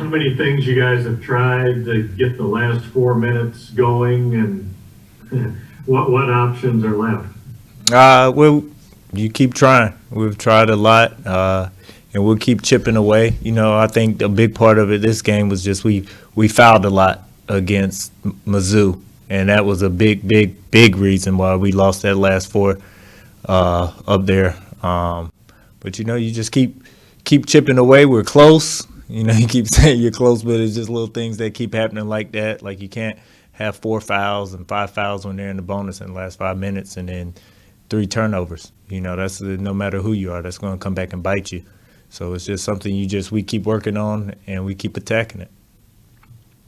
how many things you guys have tried to get the last 4 minutes going, and what options are left? Well, you keep trying. We've tried a lot, and we'll keep chipping away. I think a big part of it this game was just we fouled a lot against Mizzou, and that was a big reason why we lost that last four up there. But you just keep chipping away. We're close. You keep saying you're close, but it's just little things that keep happening like that. Like you can't have 4 fouls and 5 fouls when they're in the bonus in the last 5 minutes, and then 3 turnovers. That's no matter who you are, that's going to come back and bite you. So it's just something we keep working on and we keep attacking it.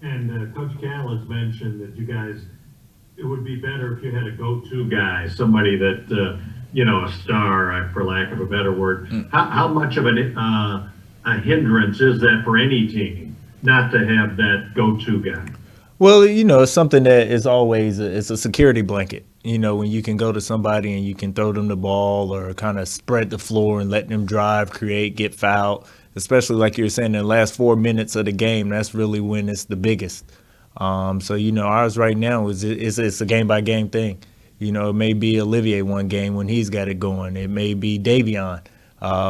And Coach Cal has mentioned that you guys, it would be better if you had a go-to guy, somebody that, a star, for lack of a better word. How much of a hindrance is that for any team not to have that go-to guy? Well, it's something that is always it's a security blanket. When you can go to somebody and you can throw them the ball or kind of spread the floor and let them drive, create, get fouled, especially like you were saying in the last 4 minutes of the game, that's really when it's the biggest. So, ours right now it's a game-by-game thing. It may be Olivier one game when he's got it going. It may be Davion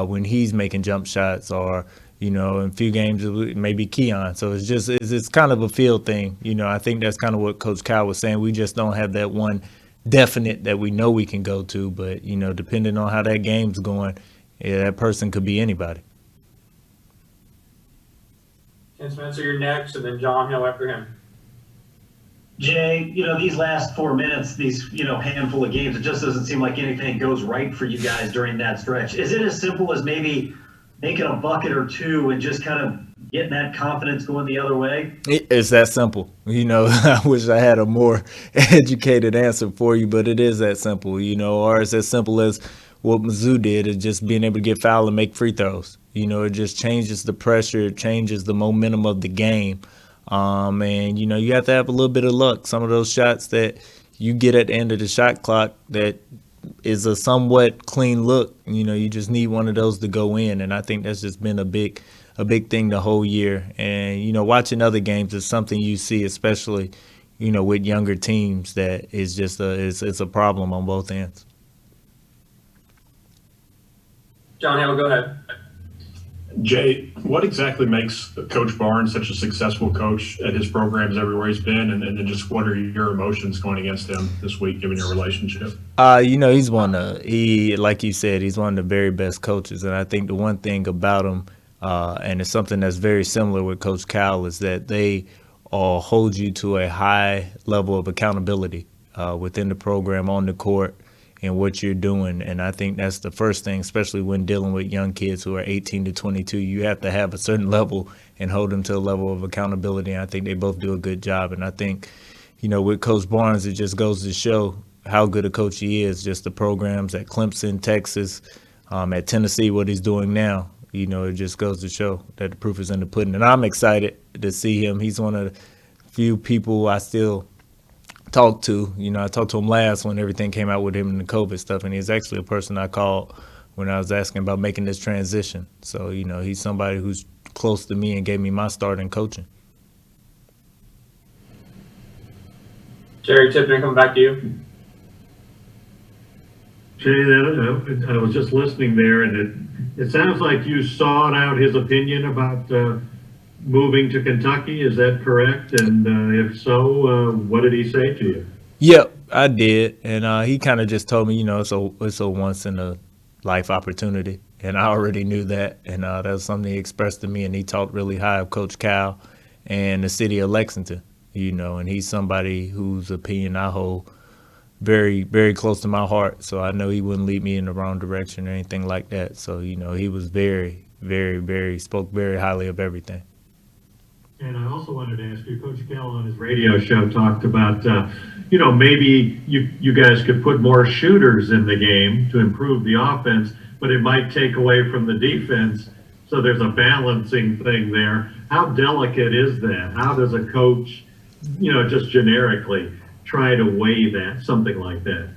when he's making jump shots, or in a few games it may be Keon. So it's kind of a field thing. I think that's kind of what Coach Kyle was saying. We just don't have that one definite that we know we can go to, but depending on how that game's going, that person could be anybody. Ken Spencer, you're next, and then John Hill after him. Jay, these last 4 minutes, these, handful of games, it just doesn't seem like anything goes right for you guys during that stretch. Is it as simple as maybe making a bucket or two and just kind of getting that confidence going the other way? It's that simple. I wish I had a more educated answer for you, but it is that simple, or it's as simple as what Mizzou did, is just being able to get fouled and make free throws. It just changes the pressure, it changes the momentum of the game. And, you have to have a little bit of luck. Some of those shots that you get at the end of the shot clock that is a somewhat clean look, you just need one of those to go in. And I think that's just been a big thing the whole year. And, watching other games is something you see, especially, with younger teams, that is just it's a problem on both ends. John Hill, go ahead. Jay, what exactly makes Coach Barnes such a successful coach at his programs everywhere he's been, and then just what are your emotions going against him this week, given your relationship? He's like you said, he's one of the very best coaches, and I think the one thing about him, and it's something that's very similar with Coach Cal, is that they hold you to a high level of accountability within the program, on the court, and what you're doing. And I think that's the first thing, especially when dealing with young kids who are 18 to 22. You have to have a certain level and hold them to a level of accountability. And I think they both do a good job. And I think, with Coach Barnes, it just goes to show how good a coach he is. Just the programs at Clemson, Texas, at Tennessee, what he's doing now. It just goes to show that the proof is in the pudding. And I'm excited to see him. He's one of the few people I still talked to. I talked to him last when everything came out with him and the COVID stuff, and he's actually a person I called when I was asking about making this transition. So, he's somebody who's close to me and gave me my start in coaching. Jerry Tippner, coming back to you. Jay, I was just listening there, and it sounds like you sought out his opinion about moving to Kentucky. Is that correct? And if so, what did he say to you? Yep, I did. And he kind of just told me, it's a once in a life opportunity. And I already knew that. And that was something he expressed to me. And he talked really high of Coach Cal and the city of Lexington, and he's somebody whose opinion I hold very, very close to my heart. So I know he wouldn't lead me in the wrong direction or anything like that. So, he was very, very, spoke very highly of everything. And I also wanted to ask you, Coach Cal on his radio show talked about, maybe you guys could put more shooters in the game to improve the offense, but it might take away from the defense. So there's a balancing thing there. How delicate is that? How does a coach, just generically try to weigh that, something like that?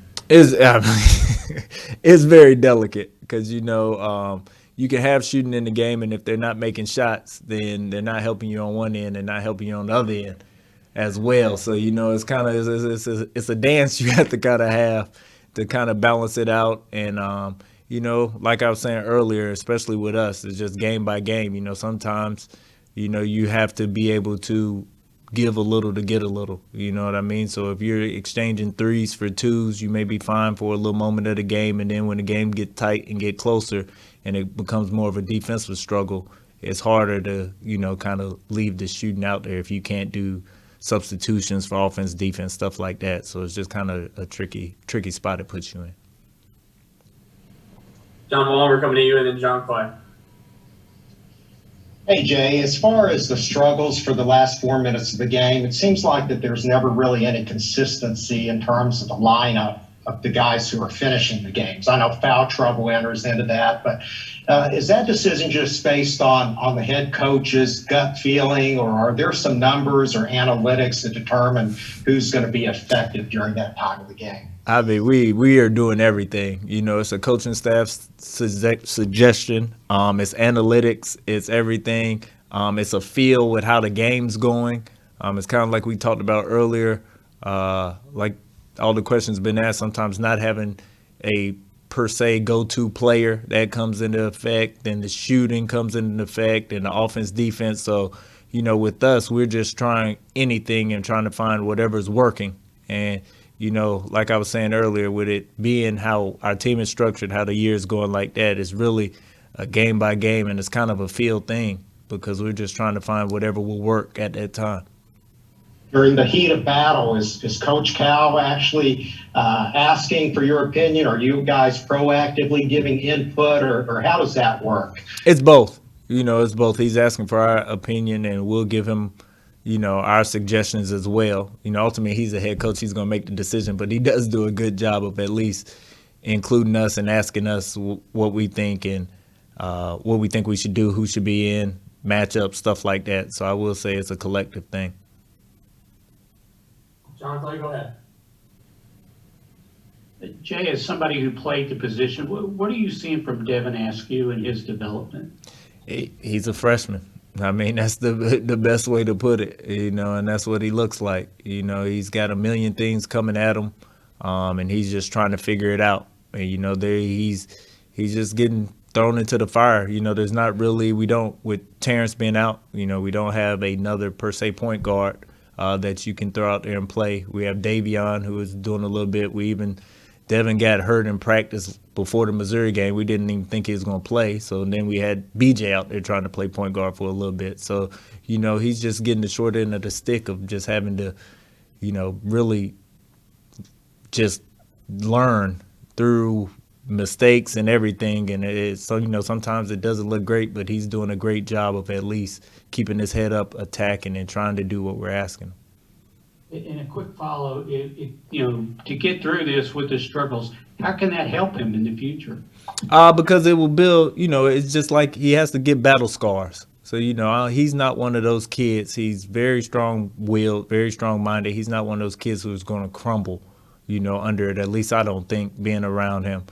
It's very delicate because, you you can have shooting in the game, and if they're not making shots, then they're not helping you on one end and not helping you on the other end as well. So, it's kind of it's a dance you have to kind of balance it out. And like I was saying earlier, especially with us, it's just game by game. Sometimes you have to be able to give a little to get a little. You know what I mean? So if you're exchanging threes for twos, you may be fine for a little moment of the game, and then when the game get tight and get closer and it becomes more of a defensive struggle, it's harder to kind of leave the shooting out there if you can't do substitutions for offense, defense, stuff like that. So it's just kind of a tricky spot it puts you in. John Wall, we're coming to you, and then John Clay. Hey, Jay, as far as the struggles for the last 4 minutes of the game, it seems like that there's never really any consistency in terms of the lineup of the guys who are finishing the games. I know foul trouble enters into that, but is that decision just based on the head coach's gut feeling, or are there some numbers or analytics that determine who's going to be effective during that time of the game? I mean, we are doing everything. It's a coaching staff suggestion. It's analytics. It's everything. It's a feel with how the game's going. It's kind of like we talked about earlier, like all the questions been asked, sometimes not having a per se go-to player that comes into effect, then the shooting comes into effect, and the offense, defense. So, with us, we're just trying anything and trying to find whatever's working. And like I was saying earlier, with it being how our team is structured, how the year is going like that, it's really a game by game, and it's kind of a feel thing because we're just trying to find whatever will work at that time. During the heat of battle, is Coach Cal actually asking for your opinion? Are you guys proactively giving input, or how does that work? It's both. It's both. He's asking for our opinion, and we'll give him our suggestions as well. Ultimately, he's the head coach. He's going to make the decision, but he does do a good job of at least including us and asking us what we think and what we think we should do, who should be in, matchup, stuff like that. So I will say it's a collective thing. John Clay, go ahead. Jay, as somebody who played the position, what are you seeing from Devin Askew and his development? He's a freshman. I mean, that's the best way to put it, and that's what he looks like. He's got a million things coming at him, and he's just trying to figure it out. And, he's just getting thrown into the fire. There's not really, with Terrence being out, we don't have another per se point guard that you can throw out there and play. We have Davion, who is doing a little bit. Devin got hurt in practice before the Missouri game. We didn't even think he was going to play. So then we had BJ out there trying to play point guard for a little bit. So, he's just getting the short end of the stick of just having to, really just learn through mistakes and everything. And sometimes it doesn't look great, but he's doing a great job of at least keeping his head up, attacking, and trying to do what we're asking him. In a quick follow, to get through this with the struggles, how can that help him in the future? Because it will build, it's just like he has to get battle scars. So, he's not one of those kids. He's very strong-willed, very strong-minded. He's not one of those kids who's going to crumble, under it. At least I don't think, being around him.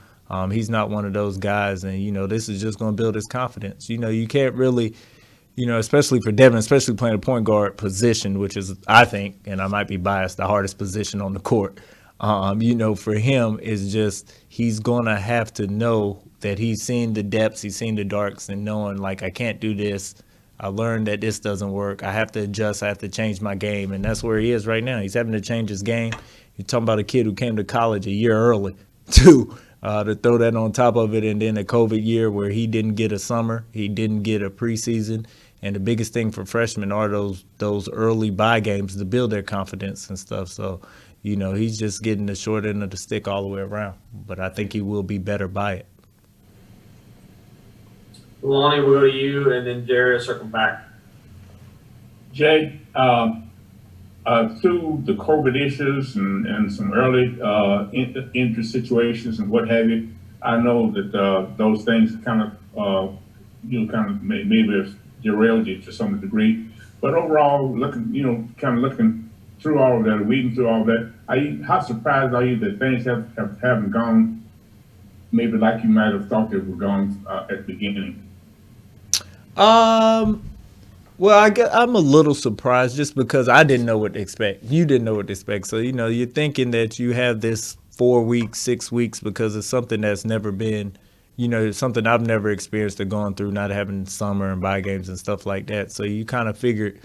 He's not one of those guys. And, this is just going to build his confidence. You can't really – especially for Devin, especially playing a point guard position, which is, I think, and I might be biased, the hardest position on the court. For him, is just he's going to have to know that he's seen the depths, he's seen the darks, and knowing, like, I can't do this. I learned that this doesn't work. I have to adjust. I have to change my game. And that's where he is right now. He's having to change his game. You're talking about a kid who came to college a year early, too. To throw that on top of it, and then a COVID year where he didn't get a summer, he didn't get a preseason, and the biggest thing for freshmen are those early bye games to build their confidence and stuff. So, he's just getting the short end of the stick all the way around, but I think he will be better by it. Lonnie, we'll go to you, and then Jared, circle back. Jay, through the COVID issues and some early injury situations and what have you, I know that those things kind of maybe have derailed you to some degree. But overall, looking through all of that, reading through all of that, how surprised are you that things haven't gone maybe like you might have thought they were going at the beginning? Well, I'm a little surprised just because I didn't know what to expect. You didn't know what to expect. So, you're thinking that you have this 4 weeks, 6 weeks because it's something that's never been, something I've never experienced or gone through, not having summer and bye games and stuff like that. So you kind of figured,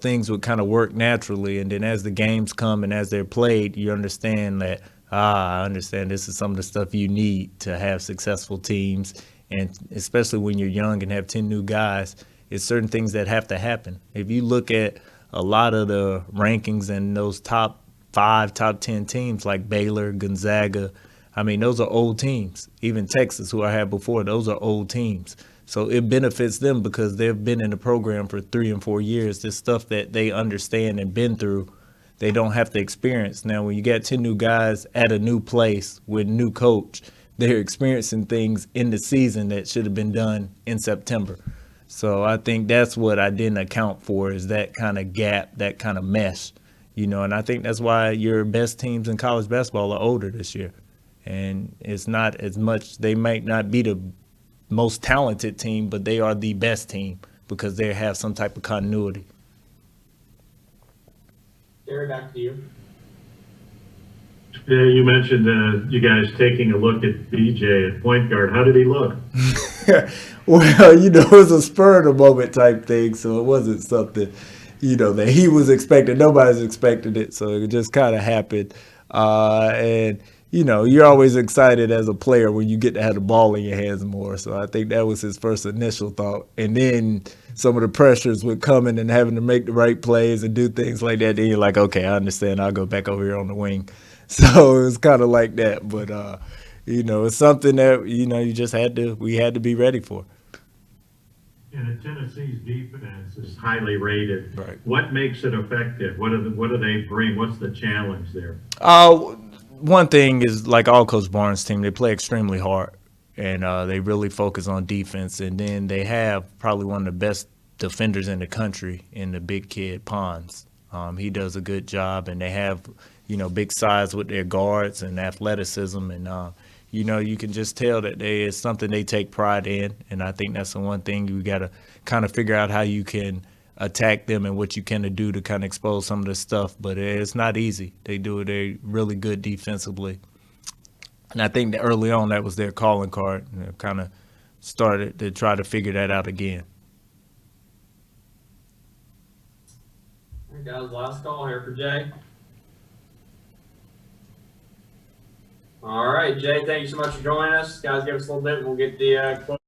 things would kind of work naturally. And then as the games come and as they're played, you understand that, I understand this is some of the stuff you need to have successful teams. And especially when you're young and have 10 new guys, it's certain things that have to happen. If you look at a lot of the rankings and those top 5, top 10 teams like Baylor, Gonzaga, I mean, those are old teams. Even Texas, who I had before, those are old teams. So it benefits them because they've been in the program for 3 and 4 years. This stuff that they understand and been through, they don't have to experience. Now, when you got 10 new guys at a new place with a new coach, they're experiencing things in the season that should have been done in September. So I think that's what I didn't account for is that kind of gap, that kind of mesh, and I think that's why your best teams in college basketball are older this year. And it's not as much, they might not be the most talented team, but they are the best team because they have some type of continuity. Gary, back to you. Yeah, you mentioned you guys taking a look at BJ at point guard. How did he look? Well, it was a spur of the moment type thing, so it wasn't something, that he was expecting. Nobody's expecting it, so it just kind of happened. And you're always excited as a player when you get to have the ball in your hands more. So I think that was his first initial thought. And then some of the pressures would come in and having to make the right plays and do things like that. Then you're like, okay, I understand. I'll go back over here on the wing. So it was kind of like that. But, it's something that, we had to be ready for. And Tennessee's defense is highly rated. Right. What makes it effective? What do they bring? What's the challenge there? One thing is, like all Coach Barnes' team, they play extremely hard, and they really focus on defense. And then they have probably one of the best defenders in the country in the big kid Pons. He does a good job, and they have, big size with their guards and athleticism. And, you can just tell that it's something they take pride in. And I think that's the one thing you got to kind of figure out how you can attack them and what you can do to kind of expose some of this stuff. But it's not easy. They do it. They're really good defensively. And I think that early on that was their calling card. And they kind of started to try to figure that out again. All right, guys, last call here for Jay. All right, Jay, thank you so much for joining us. Guys, give us a little bit and we'll get the